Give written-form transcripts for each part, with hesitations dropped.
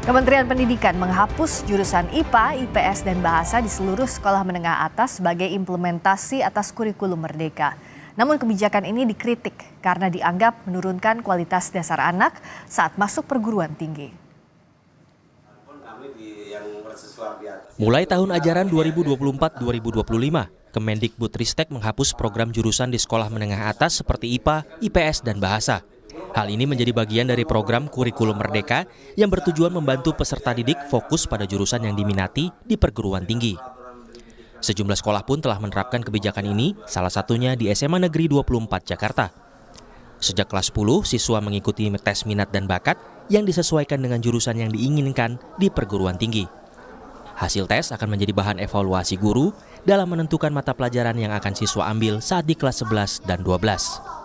Kementerian Pendidikan menghapus jurusan IPA, IPS, dan Bahasa di seluruh sekolah menengah atas sebagai implementasi atas kurikulum Merdeka. Namun kebijakan ini dikritik karena dianggap menurunkan kualitas dasar anak saat masuk perguruan tinggi. Mulai tahun ajaran 2024-2025, Kemendikbudristek menghapus program jurusan di sekolah menengah atas seperti IPA, IPS, dan Bahasa. Hal ini menjadi bagian dari program Kurikulum Merdeka yang bertujuan membantu peserta didik fokus pada jurusan yang diminati di perguruan tinggi. Sejumlah sekolah pun telah menerapkan kebijakan ini, salah satunya di SMA Negeri 24 Jakarta. Sejak kelas 10, siswa mengikuti tes minat dan bakat yang disesuaikan dengan jurusan yang diinginkan di perguruan tinggi. Hasil tes akan menjadi bahan evaluasi guru dalam menentukan mata pelajaran yang akan siswa ambil saat di kelas 11 dan 12.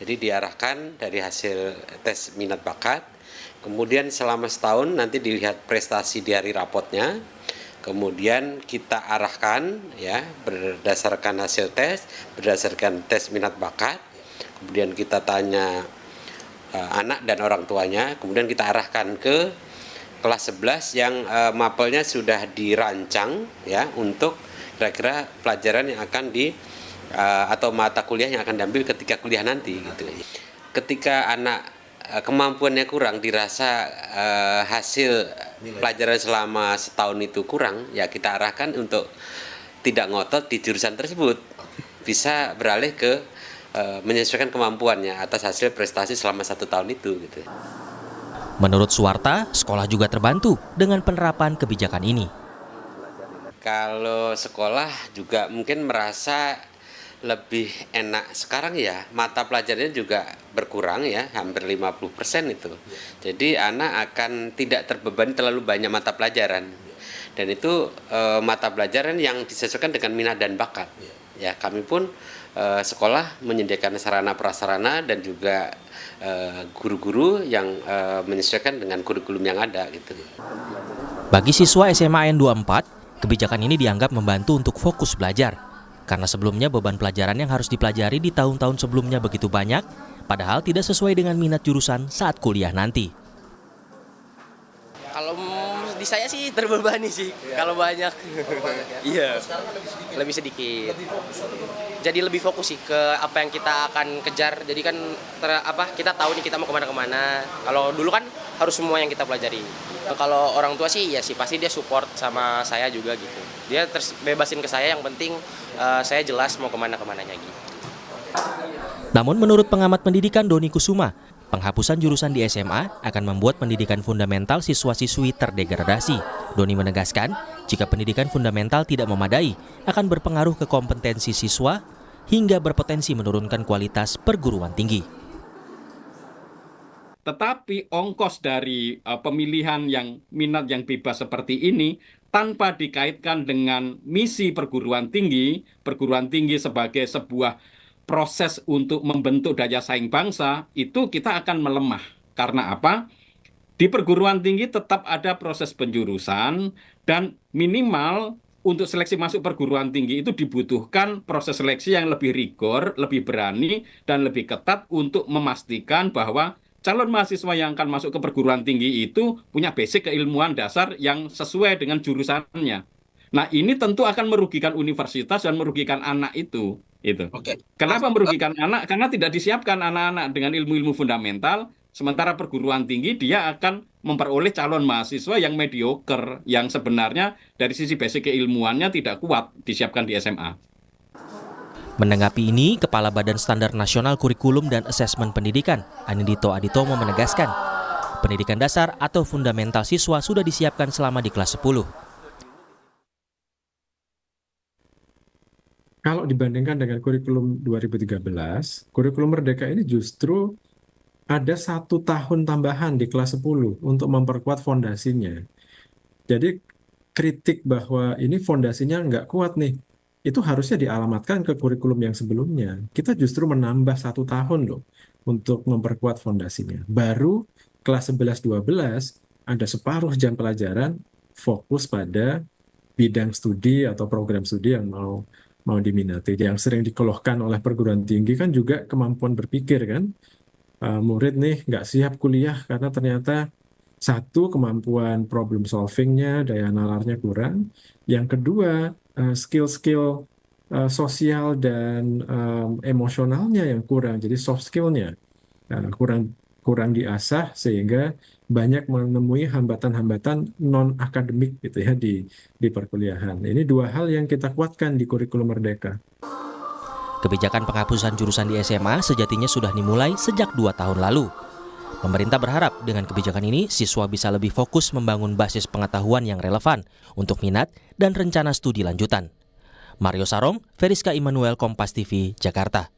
Jadi diarahkan dari hasil tes minat bakat, kemudian selama setahun nanti dilihat prestasi di hari rapotnya, kemudian kita arahkan ya berdasarkan hasil tes, berdasarkan tes minat bakat, kemudian kita tanya anak dan orang tuanya, kemudian kita arahkan ke kelas 11 yang mapelnya sudah dirancang ya untuk kira-kira pelajaran yang akan atau mata kuliah yang akan diambil ketika kuliah nanti gitu. Ketika anak kemampuannya kurang, dirasa hasil pelajaran selama setahun itu kurang, ya kita arahkan untuk tidak ngotot di jurusan tersebut, bisa beralih ke menyesuaikan kemampuannya atas hasil prestasi selama 1 tahun itu gitu. Menurut Suwarta, sekolah juga terbantu dengan penerapan kebijakan ini. Kalau sekolah juga mungkin merasa lebih enak sekarang ya, mata pelajarannya juga berkurang ya, hampir 50% itu. Jadi anak akan tidak terbebani terlalu banyak mata pelajaran. Dan itu mata pelajaran yang disesuaikan dengan minat dan bakat. Ya, kami pun sekolah menyediakan sarana prasarana dan juga guru-guru yang menyesuaikan dengan kurikulum yang ada gitu. Bagi siswa SMA N24, kebijakan ini dianggap membantu untuk fokus belajar. Karena sebelumnya beban pelajaran yang harus dipelajari di tahun-tahun sebelumnya begitu banyak, padahal tidak sesuai dengan minat jurusan saat kuliah nanti. Kalau di saya sih terbebani sih, kalau banyak. Iya, lebih sedikit. Jadi lebih fokus sih ke apa yang kita akan kejar. Jadi kan kita tahu nih kita mau kemana-kemana. Kalau dulu kan harus semua yang kita pelajari. Kalau orang tua sih ya sih pasti dia support sama saya juga gitu. Dia bebasin ke saya, yang penting saya jelas mau kemana-kemananya gitu. Namun menurut pengamat pendidikan Doni Kusuma, penghapusan jurusan di SMA akan membuat pendidikan fundamental siswa-siswi terdegradasi. Doni menegaskan, jika pendidikan fundamental tidak memadai, akan berpengaruh ke kompetensi siswa hingga berpotensi menurunkan kualitas perguruan tinggi. Tetapi ongkos dari pemilihan yang minat yang bebas seperti ini tanpa dikaitkan dengan misi perguruan tinggi sebagai sebuah proses untuk membentuk daya saing bangsa, itu kita akan melemah. Karena apa? Di perguruan tinggi tetap ada proses penjurusan dan minimal untuk seleksi masuk perguruan tinggi itu dibutuhkan proses seleksi yang lebih rigor, lebih berani, dan lebih ketat untuk memastikan bahwa calon mahasiswa yang akan masuk ke perguruan tinggi itu punya basic keilmuan dasar yang sesuai dengan jurusannya. Nah, ini tentu akan merugikan universitas dan merugikan anak itu. Kenapa merugikan anak? Karena tidak disiapkan anak-anak dengan ilmu-ilmu fundamental, sementara perguruan tinggi dia akan memperoleh calon mahasiswa yang mediocre, yang sebenarnya dari sisi basic keilmuannya tidak kuat disiapkan di SMA. Menanggapi ini, Kepala Badan Standar Nasional Kurikulum dan Asesmen Pendidikan, Anindito Aditomo menegaskan, pendidikan dasar atau fundamental siswa sudah disiapkan selama di kelas 10. Kalau dibandingkan dengan kurikulum 2013, kurikulum Merdeka ini justru ada 1 tahun tambahan di kelas 10 untuk memperkuat fondasinya. Jadi kritik bahwa ini fondasinya nggak kuat nih, itu harusnya dialamatkan ke kurikulum yang sebelumnya. Kita justru menambah 1 tahun loh untuk memperkuat fondasinya. Baru kelas 11-12 ada separuh jam pelajaran fokus pada bidang studi atau program studi yang mau diminati. Yang sering dikeluhkan oleh perguruan tinggi kan juga kemampuan berpikir kan. murid nih nggak siap kuliah karena ternyata satu, kemampuan problem solvingnya, daya nalarnya kurang. Yang kedua, skill-skill sosial dan emosionalnya yang kurang. Jadi soft skillnya kurang kurang diasah sehingga banyak menemui hambatan-hambatan non akademik gitu ya di perkuliahan. Ini dua hal yang kita kuatkan di kurikulum Merdeka. Kebijakan penghapusan jurusan di SMA sejatinya sudah dimulai sejak 2 tahun lalu. Pemerintah berharap dengan kebijakan ini siswa bisa lebih fokus membangun basis pengetahuan yang relevan untuk minat dan rencana studi lanjutan. Mario Sarong, Feriska Immanuel, Kompas TV, Jakarta.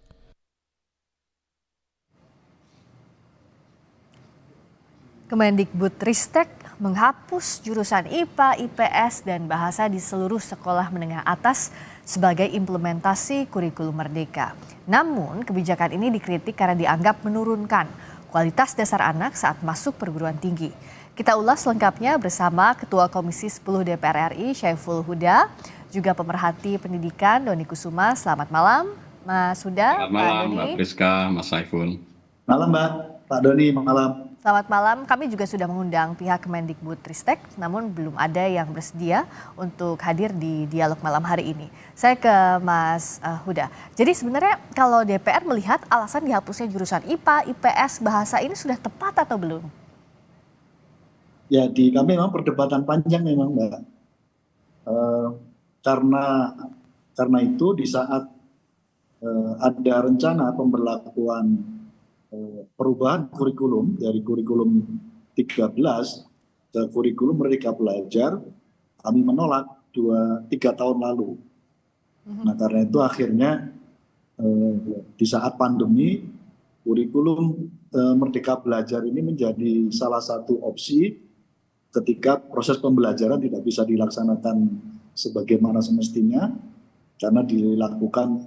Kemendikbudristek menghapus jurusan IPA, IPS, dan Bahasa di seluruh sekolah menengah atas sebagai implementasi kurikulum Merdeka. Namun, kebijakan ini dikritik karena dianggap menurunkan kualitas dasar anak saat masuk perguruan tinggi. Kita ulas lengkapnya bersama Ketua Komisi 10 DPR RI, Syaiful Huda, juga pemerhati pendidikan, Doni Kusuma. Selamat malam, Mas Huda. Selamat malam, Mbak Priska, Mas Saiful. Malam, Mbak. Pak Doni, malam. Selamat malam, kami juga sudah mengundang pihak Kemendikbudristek, namun belum ada yang bersedia untuk hadir di dialog malam hari ini. Saya ke Mas Huda. Jadi sebenarnya kalau DPR melihat alasan dihapusnya jurusan IPA, IPS, Bahasa ini sudah tepat atau belum? Ya, di kami memang perdebatan panjang memang, Mbak. Karena itu di saat ada rencana pemberlakuan perubahan kurikulum dari kurikulum 13 ke kurikulum Merdeka Belajar, kami menolak 3 tahun lalu. Nah, karena itu akhirnya di saat pandemi, kurikulum Merdeka Belajar ini menjadi salah satu opsi ketika proses pembelajaran tidak bisa dilaksanakan sebagaimana semestinya karena dilakukan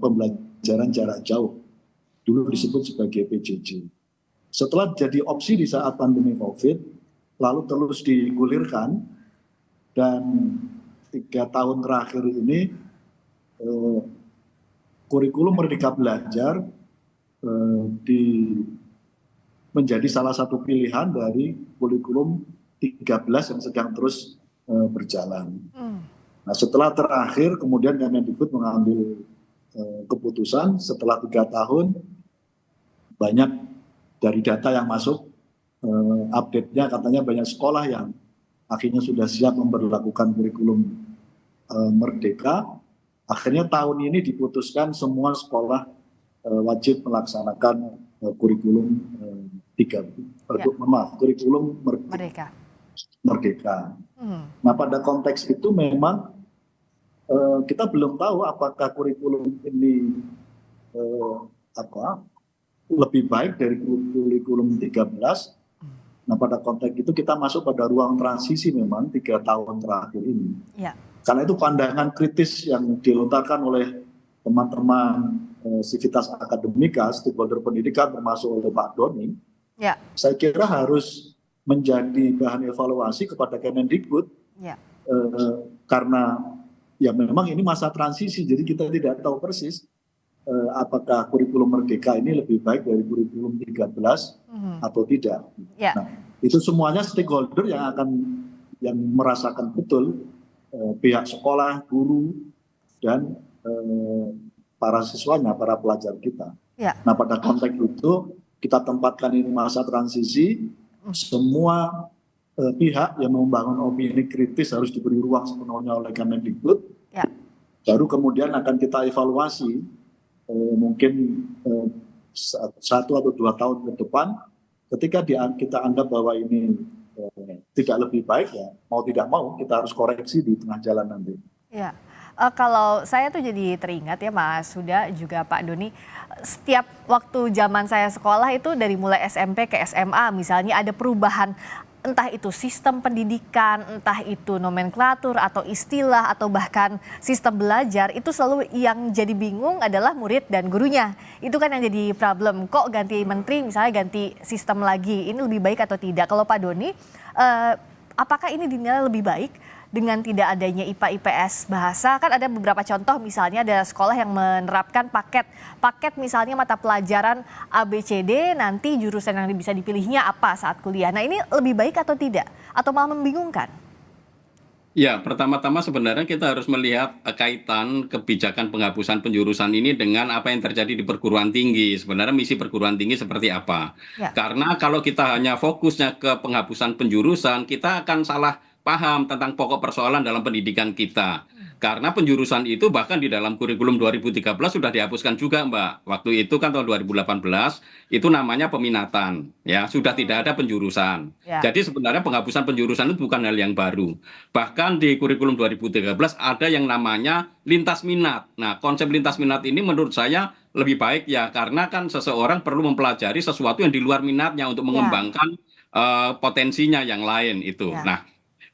pembelajaran jarak jauh. Dulu disebut sebagai PJJ. Setelah jadi opsi di saat pandemi COVID, lalu terus digulirkan, dan 3 tahun terakhir ini kurikulum Merdeka Belajar menjadi salah satu pilihan dari kurikulum 13 yang sedang terus berjalan. Nah, setelah terakhir kemudian Kemendikbud mengambil keputusan setelah 3 tahun. Banyak dari data yang masuk, update-nya katanya banyak sekolah yang akhirnya sudah siap memberlakukan kurikulum Merdeka. Akhirnya tahun ini diputuskan semua sekolah wajib melaksanakan kurikulum kurikulum Merdeka. Nah, pada konteks itu memang kita belum tahu apakah kurikulum ini lebih baik dari kurikulum 13. Nah, pada konteks itu kita masuk pada ruang transisi memang 3 tahun terakhir ini. Ya. Karena itu pandangan kritis yang dilontarkan oleh teman-teman sivitas akademika, stakeholder pendidikan termasuk oleh Pak Doni, ya, saya kira harus menjadi bahan evaluasi kepada Kemendikbud, ya. Karena ya memang ini masa transisi, jadi kita tidak tahu persis apakah kurikulum Merdeka ini lebih baik dari kurikulum 13 atau tidak. Ya. Nah, itu semuanya stakeholder yang merasakan betul, pihak sekolah, guru, dan para siswanya, para pelajar kita. Ya. Nah, pada konteks itu kita tempatkan ini masa transisi, semua pihak yang membangun opini kritis harus diberi ruang sepenuhnya oleh Kemendikbud. Ya. Baru kemudian akan kita evaluasi mungkin 1 atau 2 tahun ke depan, ketika kita anggap bahwa ini tidak lebih baik, ya mau tidak mau kita harus koreksi di tengah jalan nanti. Ya, kalau saya tuh jadi teringat ya Mas Huda juga Pak Doni, setiap waktu zaman saya sekolah itu dari mulai SMP ke SMA misalnya ada perubahan, entah itu sistem pendidikan, entah itu nomenklatur atau istilah atau bahkan sistem belajar, itu selalu yang jadi bingung adalah murid dan gurunya. Itu kan yang jadi problem, kok ganti menteri misalnya ganti sistem lagi, ini lebih baik atau tidak? Kalau Pak Doni, apakah ini dinilai lebih baik dengan tidak adanya IPA IPS bahasa? Kan ada beberapa contoh, misalnya ada sekolah yang menerapkan paket misalnya mata pelajaran ABCD, nanti jurusan yang bisa dipilihnya apa saat kuliah. Nah, ini lebih baik atau tidak? Atau malah membingungkan? Ya, pertama-tama sebenarnya kita harus melihat kaitan kebijakan penghapusan penjurusan ini dengan apa yang terjadi di perguruan tinggi. Sebenarnya misi perguruan tinggi seperti apa? Ya. Karena kalau kita hanya fokusnya ke penghapusan penjurusan, kita akan salah paham tentang pokok persoalan dalam pendidikan kita. Karena penjurusan itu bahkan di dalam kurikulum 2013 sudah dihapuskan juga, Mbak. Waktu itu kan tahun 2018 itu namanya peminatan, ya, sudah tidak ada penjurusan. Ya. Jadi sebenarnya penghapusan penjurusan itu bukan hal yang baru. Bahkan di kurikulum 2013 ada yang namanya lintas minat. Nah, konsep lintas minat ini menurut saya lebih baik ya, karena kan seseorang perlu mempelajari sesuatu yang di luar minatnya untuk mengembangkan potensinya yang lain itu. Ya. Nah,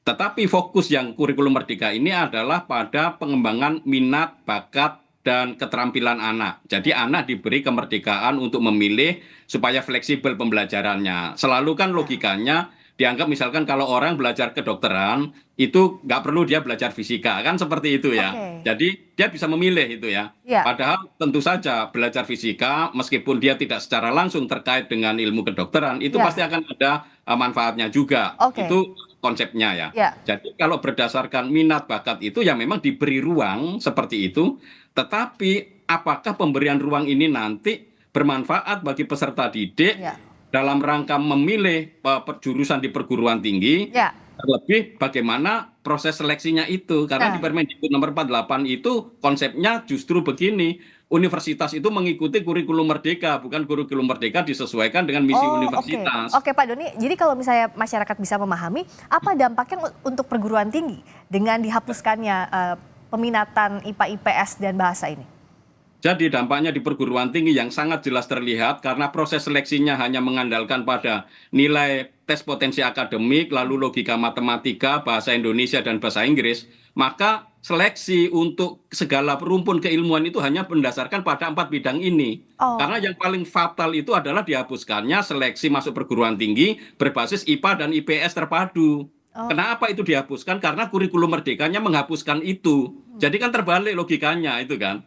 tetapi fokus yang kurikulum Merdeka ini adalah pada pengembangan minat, bakat, dan keterampilan anak. Jadi anak diberi kemerdekaan untuk memilih supaya fleksibel pembelajarannya. Selalu kan logikanya dianggap misalkan kalau orang belajar kedokteran itu nggak perlu dia belajar fisika, kan seperti itu ya. Jadi dia bisa memilih itu ya. Padahal tentu saja belajar fisika meskipun dia tidak secara langsung terkait dengan ilmu kedokteran itu pasti akan ada manfaatnya juga. Itu konsepnya ya. Jadi kalau berdasarkan minat bakat itu ya memang diberi ruang seperti itu. Tetapi apakah pemberian ruang ini nanti bermanfaat bagi peserta didik dalam rangka memilih jurusan di perguruan tinggi? Terlebih bagaimana proses seleksinya itu. Karena di Permendikbud nomor 48 itu konsepnya justru begini. Universitas itu mengikuti kurikulum Merdeka, bukan kurikulum Merdeka disesuaikan dengan misi universitas. Oke, Pak Doni, jadi kalau misalnya masyarakat bisa memahami, apa dampaknya untuk perguruan tinggi dengan dihapuskannya peminatan IPA, IPS, dan bahasa ini? Jadi dampaknya di perguruan tinggi yang sangat jelas terlihat karena proses seleksinya hanya mengandalkan pada nilai tes potensi akademik, lalu logika matematika, bahasa Indonesia, dan bahasa Inggris, maka seleksi untuk segala rumpun keilmuan itu hanya berdasarkan pada 4 bidang ini. Karena yang paling fatal itu adalah dihapuskannya seleksi masuk perguruan tinggi berbasis IPA dan IPS terpadu. Kenapa itu dihapuskan? Karena kurikulum Merdekanya menghapuskan itu. Jadi kan terbalik logikanya itu kan.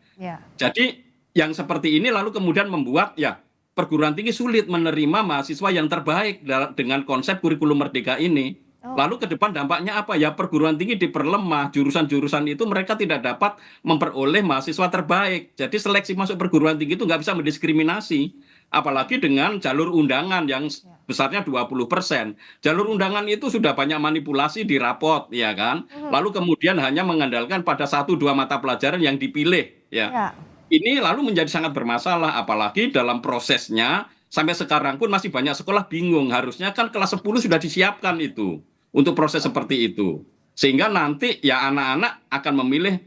Jadi yang seperti ini lalu kemudian membuat ya perguruan tinggi sulit menerima mahasiswa yang terbaik dengan konsep kurikulum Merdeka ini. Lalu ke depan dampaknya apa? Ya perguruan tinggi diperlemah, jurusan-jurusan itu mereka tidak dapat memperoleh mahasiswa terbaik. Jadi seleksi masuk perguruan tinggi itu nggak bisa mendiskriminasi. Apalagi dengan jalur undangan yang besarnya 20%. Jalur undangan itu sudah banyak manipulasi di rapot, ya kan? Lalu kemudian hanya mengandalkan pada 1-2 mata pelajaran yang dipilih, ya. Ini lalu menjadi sangat bermasalah, apalagi dalam prosesnya sampai sekarang pun masih banyak sekolah bingung. Harusnya kan kelas 10 sudah disiapkan itu untuk proses seperti itu. Sehingga nanti ya anak-anak akan memilih,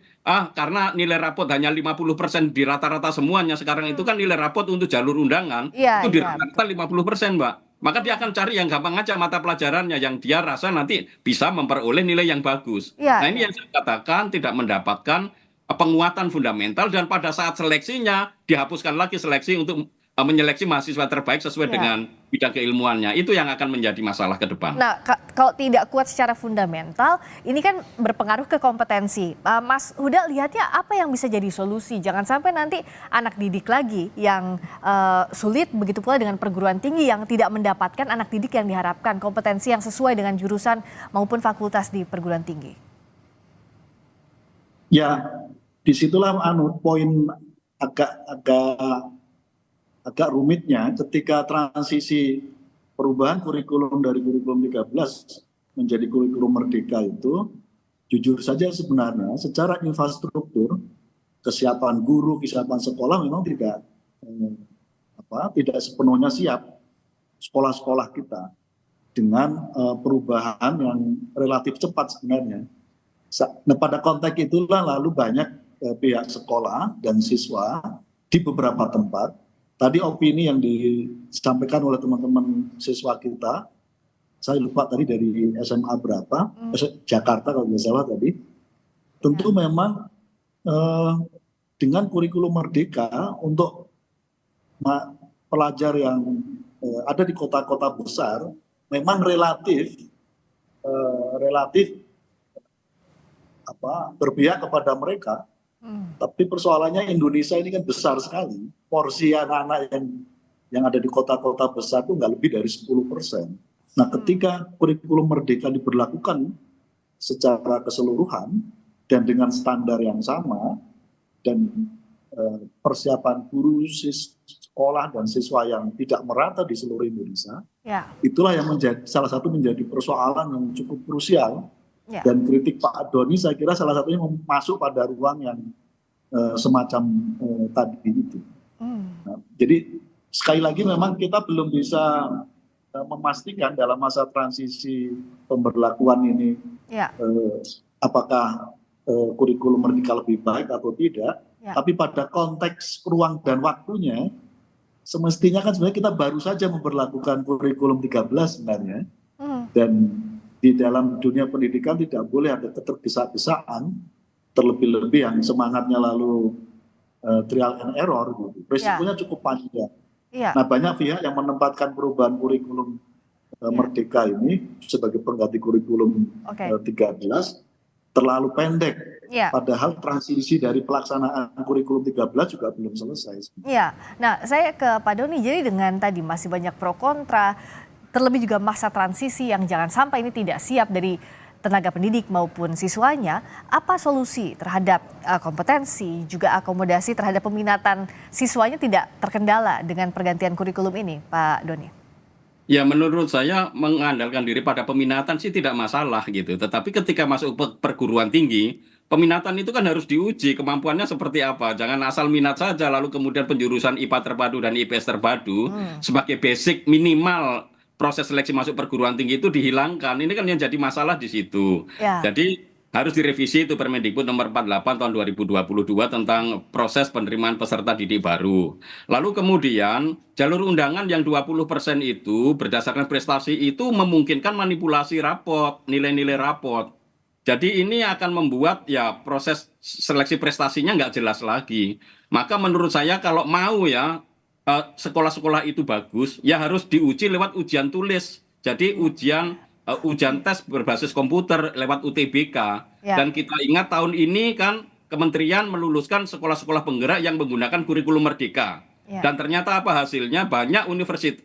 karena nilai rapot hanya 50% di rata-rata semuanya. Sekarang itu kan nilai rapot untuk jalur undangan, itu di rata-rata 50%, Mbak. Maka dia akan cari yang gampang aja mata pelajarannya, yang dia rasa nanti bisa memperoleh nilai yang bagus. Nah ini yang saya katakan tidak mendapatkan penguatan fundamental, dan pada saat seleksinya dihapuskan lagi seleksi untuk menyeleksi mahasiswa terbaik sesuai dengan bidang keilmuannya. Itu yang akan menjadi masalah ke depan. Nah, kalau tidak kuat secara fundamental, ini kan berpengaruh ke kompetensi. Mas Huda, lihatnya apa yang bisa jadi solusi? Jangan sampai nanti anak didik lagi yang sulit, begitu pula dengan perguruan tinggi yang tidak mendapatkan anak didik yang diharapkan, kompetensi yang sesuai dengan jurusan maupun fakultas di perguruan tinggi. Ya, disitulah poin agak rumitnya ketika transisi perubahan kurikulum dari kurikulum 13 menjadi kurikulum Merdeka itu, jujur saja sebenarnya secara infrastruktur, kesiapan guru, kesiapan sekolah memang tidak sepenuhnya siap sekolah-sekolah kita dengan perubahan yang relatif cepat sebenarnya. Nah, pada konteks itulah lalu banyak pihak sekolah dan siswa di beberapa tempat. Tadi opini yang disampaikan oleh teman-teman siswa kita, saya lupa tadi dari SMA berapa, Jakarta kalau tidak salah tadi, tentu memang dengan kurikulum Merdeka untuk pelajar yang ada di kota-kota besar, memang relatif berpihak kepada mereka. Tapi persoalannya Indonesia ini kan besar sekali. Porsi anak-anak yang ada di kota-kota besar itu nggak lebih dari 10%. Nah, ketika kurikulum merdeka diberlakukan secara keseluruhan dan dengan standar yang sama dan persiapan guru, sekolah dan siswa yang tidak merata di seluruh Indonesia, itulah yang salah satu menjadi persoalan yang cukup krusial. Dan kritik Pak Doni saya kira salah satunya masuk pada ruang yang semacam tadi itu. Nah, jadi sekali lagi memang kita belum bisa memastikan dalam masa transisi pemberlakuan ini apakah kurikulum merdeka lebih baik atau tidak. Tapi pada konteks ruang dan waktunya semestinya kan sebenarnya kita baru saja memberlakukan kurikulum 13 sebenarnya. Dan di dalam dunia pendidikan tidak boleh ada ketergesa-gesaan, terlebih-lebih yang semangatnya lalu trial and error gitu. Risikonya cukup panjang. Nah, banyak pihak yang menempatkan perubahan kurikulum merdeka ini sebagai pengganti kurikulum 13 terlalu pendek. Padahal transisi dari pelaksanaan kurikulum 13 juga belum selesai. Nah saya ke Pak Doni, jadi dengan tadi masih banyak pro kontra, terlebih juga masa transisi yang jangan sampai ini tidak siap dari tenaga pendidik maupun siswanya, apa solusi terhadap kompetensi, juga akomodasi terhadap peminatan siswanya tidak terkendala dengan pergantian kurikulum ini, Pak Doni? Ya, menurut saya mengandalkan diri pada peminatan sih tidak masalah gitu. Tetapi ketika masuk perguruan tinggi, peminatan itu kan harus diuji kemampuannya seperti apa. Jangan asal minat saja lalu kemudian penjurusan IPA terpadu dan IPS terpadu sebagai basic minimal proses seleksi masuk perguruan tinggi itu dihilangkan. Ini kan yang jadi masalah di situ. Jadi harus direvisi itu Permendikbud nomor 48 tahun 2022 tentang proses penerimaan peserta didik baru. Lalu kemudian jalur undangan yang 20% itu berdasarkan prestasi itu memungkinkan manipulasi rapot, nilai-nilai rapot. Jadi ini akan membuat ya proses seleksi prestasinya nggak jelas lagi. Maka menurut saya kalau mau ya sekolah-sekolah itu bagus, ya harus diuji lewat ujian tulis. Jadi ujian tes berbasis komputer lewat UTBK. Dan kita ingat tahun ini kan Kementerian meluluskan sekolah-sekolah penggerak yang menggunakan kurikulum merdeka. Dan ternyata apa hasilnya? Banyak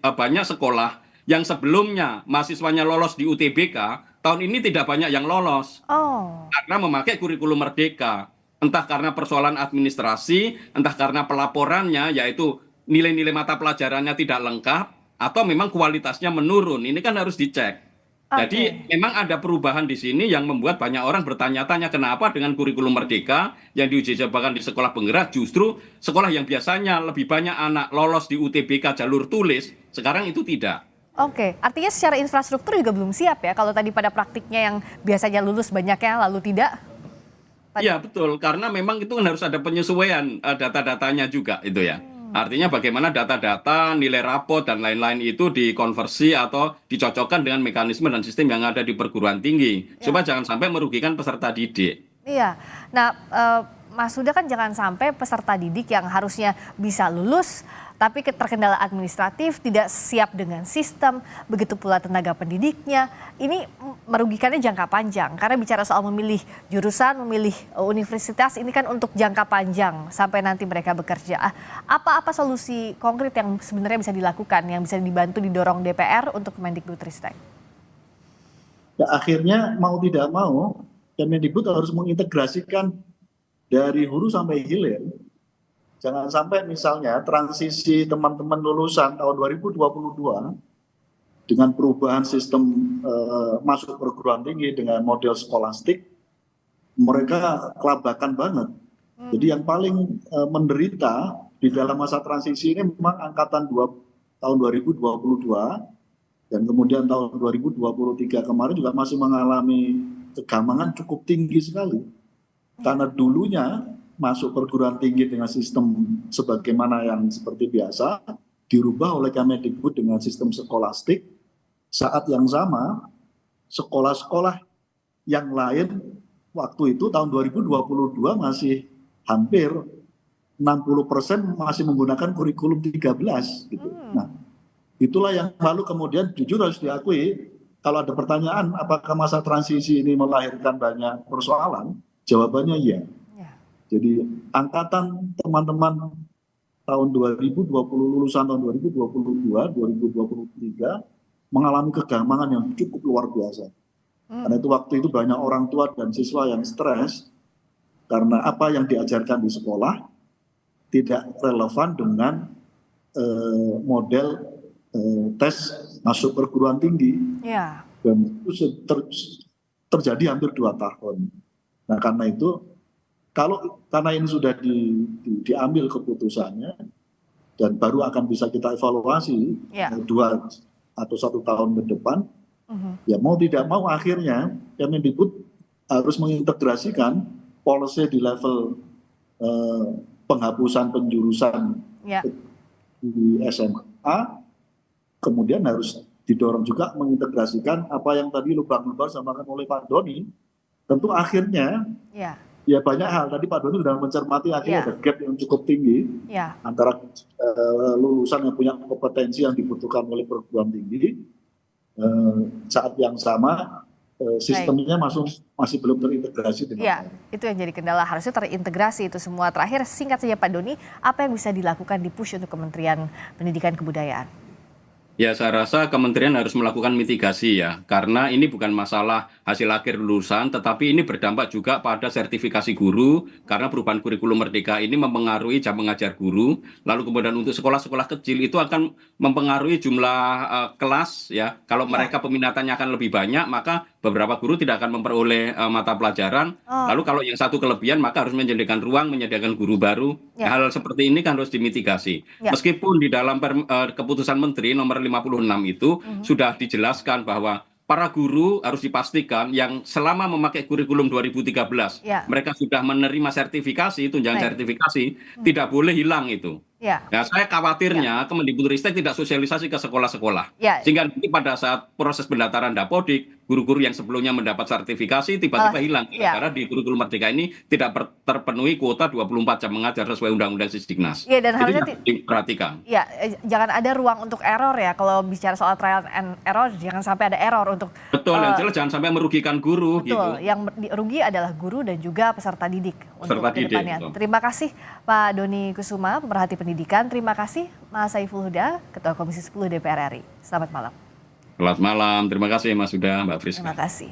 banyak sekolah yang sebelumnya mahasiswanya lolos di UTBK, tahun ini tidak banyak yang lolos. Karena memakai kurikulum merdeka. Entah karena persoalan administrasi, entah karena pelaporannya, yaitu nilai-nilai mata pelajarannya tidak lengkap atau memang kualitasnya menurun. Ini kan harus dicek. Jadi memang ada perubahan di sini yang membuat banyak orang bertanya-tanya kenapa dengan kurikulum merdeka yang diuji cobakan di sekolah penggerak justru sekolah yang biasanya lebih banyak anak lolos di UTBK jalur tulis, sekarang itu tidak. Artinya secara infrastruktur juga belum siap ya kalau tadi pada praktiknya yang biasanya lulus banyaknya lalu tidak? Iya betul, karena memang itu kan harus ada penyesuaian data-datanya juga itu ya. Artinya bagaimana data-data, nilai rapot, dan lain-lain itu dikonversi atau dicocokkan dengan mekanisme dan sistem yang ada di perguruan tinggi. Supaya jangan sampai merugikan peserta didik. Nah Mas Huda kan jangan sampai peserta didik yang harusnya bisa lulus, tapi terkendala administratif, tidak siap dengan sistem, begitu pula tenaga pendidiknya. Ini merugikannya jangka panjang, karena bicara soal memilih jurusan, memilih universitas, ini kan untuk jangka panjang sampai nanti mereka bekerja. Apa solusi konkret yang sebenarnya bisa dilakukan, yang bisa dibantu didorong DPR untuk Kemendikbudristek? Ya, akhirnya mau tidak mau, Kemendikbud harus mengintegrasikan dari hulu sampai hilir. Jangan sampai misalnya transisi teman-teman lulusan tahun 2022 dengan perubahan sistem masuk perguruan tinggi dengan model skolastik, mereka kelabakan banget. Jadi yang paling menderita di dalam masa transisi ini memang angkatan tahun 2022 dan kemudian tahun 2023 kemarin juga masih mengalami kegamangan cukup tinggi sekali. Karena dulunya masuk perguruan tinggi dengan sistem sebagaimana yang seperti biasa, dirubah oleh Kemendikbud dengan sistem skolastik. Saat yang sama, sekolah-sekolah yang lain waktu itu tahun 2022 masih hampir 60% masih menggunakan kurikulum 13. Gitu. Nah, itulah yang lalu kemudian jujur harus diakui, kalau ada pertanyaan apakah masa transisi ini melahirkan banyak persoalan, Jawabannya iya. Ya. Jadi angkatan teman-teman tahun 2020, lulusan tahun 2022, 2023 mengalami kegamangan yang cukup luar biasa. Karena itu waktu itu banyak orang tua dan siswa yang stres karena apa yang diajarkan di sekolah tidak relevan dengan model tes masuk perguruan tinggi. Ya. Dan itu terjadi hampir 2 tahun. Nah karena itu, karena ini sudah diambil keputusannya dan baru akan bisa kita evaluasi 2 atau 1 tahun ke depan, ya mau tidak mau akhirnya Kemendikbud harus mengintegrasikan policy di level penghapusan penjurusan di SMA, kemudian harus didorong juga mengintegrasikan apa yang tadi lubang-lubang disampaikan oleh Pak Doni. Tentu akhirnya ya banyak hal, tadi Pak Doni sudah mencermati akhirnya ada gap yang cukup tinggi antara lulusan yang punya kompetensi yang dibutuhkan oleh perguruan tinggi, saat yang sama sistemnya masih belum terintegrasi dengan itu yang jadi kendala, harusnya terintegrasi itu semua. Terakhir singkat saja Pak Doni, apa yang bisa dilakukan di push untuk Kementerian Pendidikan Kebudayaan? Ya, saya rasa kementerian harus melakukan mitigasi ya, karena ini bukan masalah hasil akhir lulusan, tetapi ini berdampak juga pada sertifikasi guru, karena perubahan kurikulum merdeka ini mempengaruhi jam mengajar guru, lalu kemudian untuk sekolah-sekolah kecil itu akan mempengaruhi jumlah kelas ya, kalau mereka peminatannya akan lebih banyak, maka beberapa guru tidak akan memperoleh mata pelajaran, lalu kalau yang satu kelebihan maka harus menyediakan ruang, menyediakan guru baru. Hal seperti ini kan harus dimitigasi. Meskipun di dalam keputusan Menteri nomor 56 itu sudah dijelaskan bahwa para guru harus dipastikan yang selama memakai kurikulum 2013 mereka sudah menerima sertifikasi, tunjangan sertifikasi, tidak boleh hilang itu. Nah, saya khawatirnya Kemendikbudristek tidak sosialisasi ke sekolah-sekolah. Sehingga nanti pada saat proses pendaftaran Dapodik, guru-guru yang sebelumnya mendapat sertifikasi tiba-tiba hilang. Karena di kurikulum merdeka ini tidak terpenuhi kuota 24 jam mengajar sesuai Undang-Undang Sisdiknas. Dan itu harusnya diperhatikan. Jangan ada ruang untuk error ya. Kalau bicara soal trial and error, jangan sampai ada error untuk. Betul, yang jelas jangan sampai merugikan guru. Betul, gitu. Yang rugi adalah guru dan juga peserta didik untuk kedepannya. Terima kasih Pak Doni Kusuma, pemerhati pendidikan. Terima kasih Mas Saiful Huda, Ketua Komisi 10 DPR RI. Selamat malam. Selamat malam, terima kasih Mas Huda, Mbak Friska. Terima kasih.